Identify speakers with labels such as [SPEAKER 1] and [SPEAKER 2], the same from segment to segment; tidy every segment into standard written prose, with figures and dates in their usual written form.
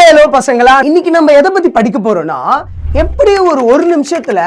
[SPEAKER 1] Hello பசங்களா, இன்னைக்கு நம்ம எதை பத்தி படிக்க போறோம்னா, எப்படி ஒரு நிமிஷத்துல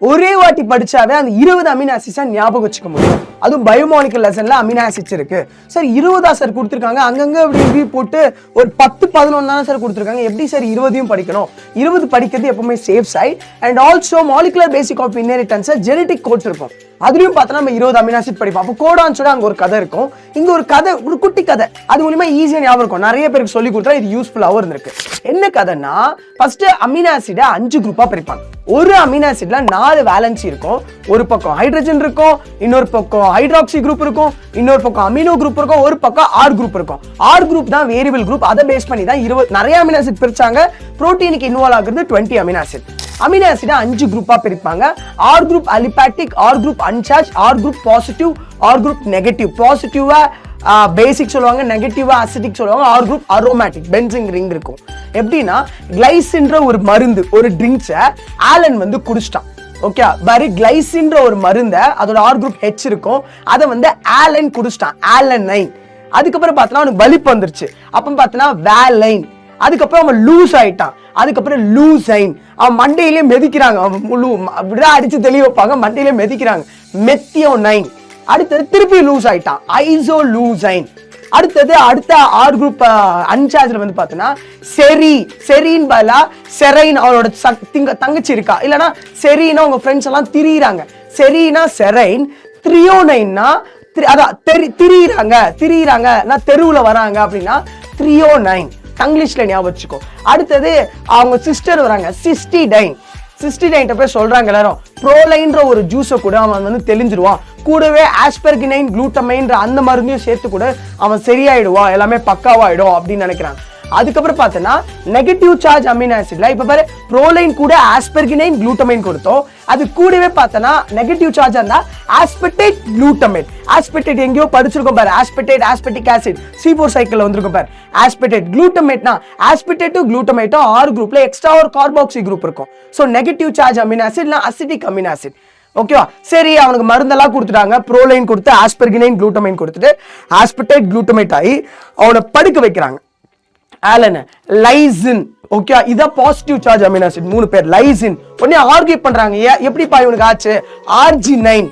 [SPEAKER 1] ஒரே வாட்டி படிச்சாவே அந்த 20 அமினோ ஆசிட்ஸை ஞாபகம் வச்சுக்க முடியும். அதுவும் பயோமாலிகுலர் லெசன்ல அமினோ ஆசிட்ஸ் இருக்கு. சார் 20 சார் கொடுத்துருக்காங்க, அங்கங்க இப்படி போட்டு ஒரு 10-11 தான் சார் கொடுத்துருக்காங்க. எப்படி சார் 20 படிக்கணும்? 20 படிக்கிறது எப்பவுமே safe side. And also molecular basic of inheritance genetic code இருக்கும். அதுலயும் பார்த்தா நம்ம 20 அமினோ ஆசிட் படிப்போம். அப்போ கோடான்னு சொல்லி அங்க ஒரு கதை இருக்கும், இங்க ஒரு கதை, ஒரு குட்டி கதை. அது மூலமா ஈஸியா ஞாபகம் இருக்கும். நிறைய பேருக்கு சொல்லி கொடுத்தா இது யூஸ்ஃபுல்லாகவும் இருந்திருக்கு. என்ன கதைன்னா, ஃபர்ஸ்ட் அமினோ ஆசிட 5 குரூப்பா பிரிப்பாங்க. ஒரு அமினோ ஆசிட்ல 4 வேலன்சி இருக்கும். ஒரு பக்கம் ஹைட்ரஜன் இருக்கும், இன்னொரு பக்கம் ஹைட்ராக்சி குரூப் இருக்கும், இன்னொரு பக்கம் அமினோ குரூப் இருக்கும், ஒரு பக்கம் ஆர் குரூப் இருக்கும். ஆர் குரூப் தான் வேரியபிள் குரூப். அதை பேஸ் பண்ணி தான் 20 நிறைய அமினோ ஆசிட் பிரிச்சாங்க. புரோட்டீனுக்கு இன்வால்வ் ஆகுறது 20 அமினோ ஆசிட். அமினோ ஆசிட 5 குரூப்பா பிரிப்பாங்க. R group aliphatic, R group uncharge, R group positive, R group negative. பாசிட்டிவா பேசிக் சொல்லுவாங்க, நெகட்டிவா அசிட்டிக் சொல்லுவாங்க. R group aromatic, benzene ring இருக்கும். எப்படின்னா, கிளைசின்ற ஒரு மருந்து, ஒரு ட்ரிங்க்ஸை ஆலன் வந்து குடிச்சிட்டான். ஓகே, பாரு, கிளைசின்ற ஒரு மருந்தை, அதோட ஆர் குரூப் ஹெச் இருக்கும், அதை வந்து ஆலன் குடிச்சிட்டான், ஆலனைன். அதுக்கப்புறம் பார்த்தோன்னா அவனுக்கு வலிப்பு வந்துருச்சு. அப்போ பார்த்தோன்னா வேலைன். அதுக்கப்புறம் அவன் லூஸ் ஆயிட்டான். அதுக்கப்புறம் லூசைன். அவன் மண்டையிலே மெதிக்கிறாங்க, அவன் முழு அப்படிதான் அடிச்சு தெளிவு வைப்பாங்க, மண்டையிலே மெதிக்கிறாங்க, மெத்தியோனைன். அடுத்தது திருப்பி லூஸ் ஆயிட்டான், ஐசோலூசைன். அடுத்தது அடுத்த ஆர் குரூப் அன்சார்ஜ்ல வந்து பார்த்தோன்னா செரின் பதிலா செரைன். அவளோட தங்கச்சி இருக்கா, இல்லைன்னா செரீனா உங்க ஃப்ரெண்ட்ஸ் எல்லாம் திரியிறாங்க. செரீனா செரைன், த்ரியோனைன்னா அதான் திரியிறாங்க, நான் தெருவுல வராங்க அப்படின்னா த்ரியோனைன். தங்கிலீஷ்ல ஞாபகம் வச்சுக்கோ. அடுத்தது அவங்க சிஸ்டர் வராங்க, சிஸ்டிடைன். சிஸ்டிடைன் போய் சொல்றாங்க எல்லாரும், ப்ரோலைன்ற ஒரு ஜூஸை கூட அவன் வந்து தெளிஞ்சிருவான். கூடவே ஆஸ்பெர்கினைன், குளூட்டமைன்ற அந்த மருந்தையும் சேர்த்து கூட அவன் சரியாயிடுவான், எல்லாமே பக்காவாயிடும் அப்படின்னு நினைக்கிறாங்க. அதுக்கப்புறம் பார்த்தோன்னா நெகட்டிவ் சார்ஜ் அமினோ ஆசிட்ல இப்ப பாரு, ப்ரோலைன் கூட ஆஸ்பெர்கினைன், குளூட்டமைன் கொடுத்தோம். அது கூடவே பார்த்தோன்னா நெகட்டிவ் சார்ஜ் இருந்தா ஆஸ்பெர்டேட், குளூட்டமைன். ஆஸ்பெர்டேட் எங்கேயோ படிச்சிருக்கோம் பாரு, ஆஸ்பெர்டேட் ஆஸ்பெர்டிக் ஆசிட் C4 சைக்கிள்ல வந்திருக்கும் பாரு. ஆஸ்பெர்டேட் குளூட்டமேட்னா ஆஸ்பெர்டேட்டும் குளூட்டமேட்டும் ஆர் குரூப்ல எக்ஸ்ட்ரா ஒரு கார்பாக்சி குரூப் இருக்கும். So negative charge amino acid acetic amino acid. ஓகேவா? சரி, அவனுக்கு மருந்தெல்லாம் கொடுத்துட்டாங்க. ப்ரோலைன் கொடுத்து ஆஸ்பெர்கினைன், குளூட்டமைன் கொடுத்துட்டு ஆஸ்பெர்டேட், குளூட்டமேட் ஆகி அவனை படுக்க வைக்கிறாங்க. Alan, lysine. ஓகே, இதான் பாசிட்டிவ் சார்ஜ் அமினோ ஆசிட். 3 பேர் லைசின். உடனே ஆர்கியூ பண்றாங்க, எப்படிப்பா இவனுக்கு ஆச்சு? Arginine,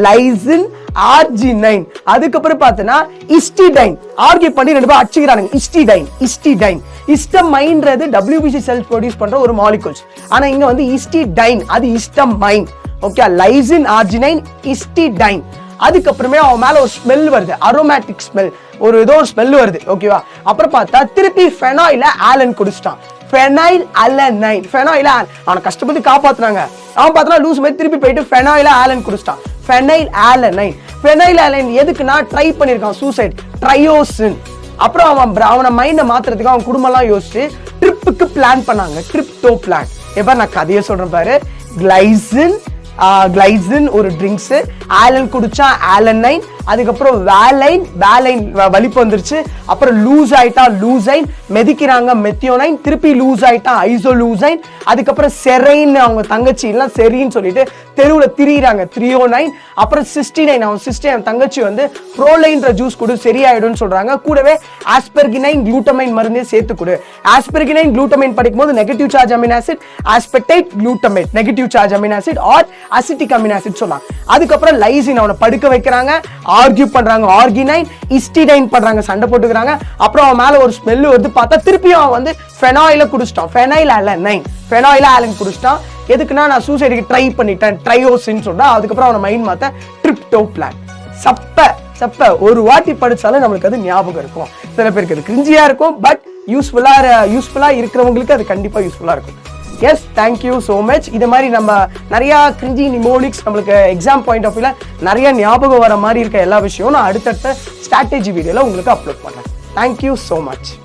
[SPEAKER 1] lysine, arginine. அதுக்கப்புறம் பார்த்தனா இஸ்டிடைன். ஆர்கியூ பண்ணி 2 பேர் அடிச்சுக்கிறாங்க. இஸ்டிடைன். இஸ்டமைன்றது WBC செல்ஸ் ப்ரொடியூஸ் பண்ற ஒரு மாலிகூல்ஸ். ஆனா இங்க வந்து இஸ்டிடைன், அது histamine. Okay, lysine, arginine, histidine. அதுக்கப்புறமே அவன் மேல ஒரு ஸ்மெல் வருது, அரோமேட்டிக் ஸ்மெல், ஏதோ ஒரு ஸ்மெல் வருது. ஓகேவா? அப்புறம் பார்த்தா திருப்பி ஃபெனாயில ஆலன் குடிச்சிட்டான், ஃபெனைல் அலனைன். ஃபெனாயில அவனை கஷ்டப்பட்டு காப்பாத்துனாங்க. அவன் பார்த்தா லூஸ் மாதிரி திருப்பி போயிட்டு ஃபெனாயில ஆலன் குடிச்சிட்டான், ஃபெனைல் அலனைன். ஃபெனைல் அலனைன் எதுக்குன்னா ட்ரை பண்ணிருக்கான், சூசைட், ட்ரையோசின். அப்புறம் அவனை மைண்டை மாத்துறதுக்கு அவன் குடும்பம்லாம் யோசிச்சு ட்ரிப்புக்கு பிளான் பண்ணாங்க, ட்ரிப்டோ பிளான். எப்ப நான் கதையை சொல்றேன் பாரு. கிளைசின் ஒரு ட்ரிங்க்ஸ், ஆலன் குடிச்சா ஆலனைன். அதுக்கப்புறம் வேலைன் வலிப்பு வந்துருச்சு. அப்புறம் லூஸ் ஆயிட்டா லூசைன், மெதிக்கிறாங்க மெத்தியோனைன். திருப்பி லூஸ் ஆயிட்டா ஐசோலூசைன். அதுக்கப்புறம் செரைன், அவங்க தங்கச்சி எல்லாம் செரின்னு சொல்லிட்டு தெருவுல திரியிறாங்க, த்ரியோனைன். அப்புறம் சிஸ்டினைன், அவன் தங்கச்சி வந்து ப்ரோலைன்ற ஜூஸ் கொடு சரியாயிடும்னு சொல்றாங்க. கூடவே ஆஸ்பெர்கினைன், குளூட்டமைன் மருந்தே சேர்த்து கொடு. ஆஸ்பெர்கினைன், குளூட்டமைன் படிக்கும் போது negative charge amino acid aspartate, glutamate, negative charge amino acid or acidic amino acid சொல்லலாம். அதுக்கப்புறம் லைசின், அவனை படுக்க வைக்கிறாங்க, ஆர்கியூ பண்றாங்க, ஆர்கினைன், இஸ்டிடைன் பண்றாங்க, சண்டை போட்டுக்கிறாங்க. அப்புறம் அவன் மேல ஒரு ஸ்மெல் வருது. பார்த்தா திருப்பியும் அவன் வந்து ஃபெனாயில குடிச்சிட்டான், ஃபெனைல் ஆலன் குடிச்சிட்டான். எதுக்குன்னா, நான் சூசைடுக்கு ட்ரை பண்ணிட்டேன், ட்ரையோசின் சொல்றா. அதுக்கப்புறம் அவனை மைண்ட் மாத்த ட்ரிப்டோ பிளான். சப்ப ஒரு வாட்டி படிச்சாலும் நம்மளுக்கு அது ஞாபகம் இருக்கும். சில பேருக்கு அது கிரிஞ்சியா இருக்கும், பட் யூஸ்ஃபுல்லா இருக்கிறவங்களுக்கு அது கண்டிப்பா யூஸ்ஃபுல்லா இருக்கும். Yes, thank you so much. இது மாதிரி நம்ம நிறைய கிரிஞ்சி நிமோனிக்ஸ் நம்மளுக்கு எக்ஸாம் பாயிண்ட் ஆஃப் வியூல நிறைய ஞாபகம் வர மாதிரி இருக்க எல்லா விஷயமும் நான் அடுத்தடுத்த ஸ்ட்ராட்டஜி வீடியோல உங்களுக்கு அப்லோட் பண்றேன். Thank you so much.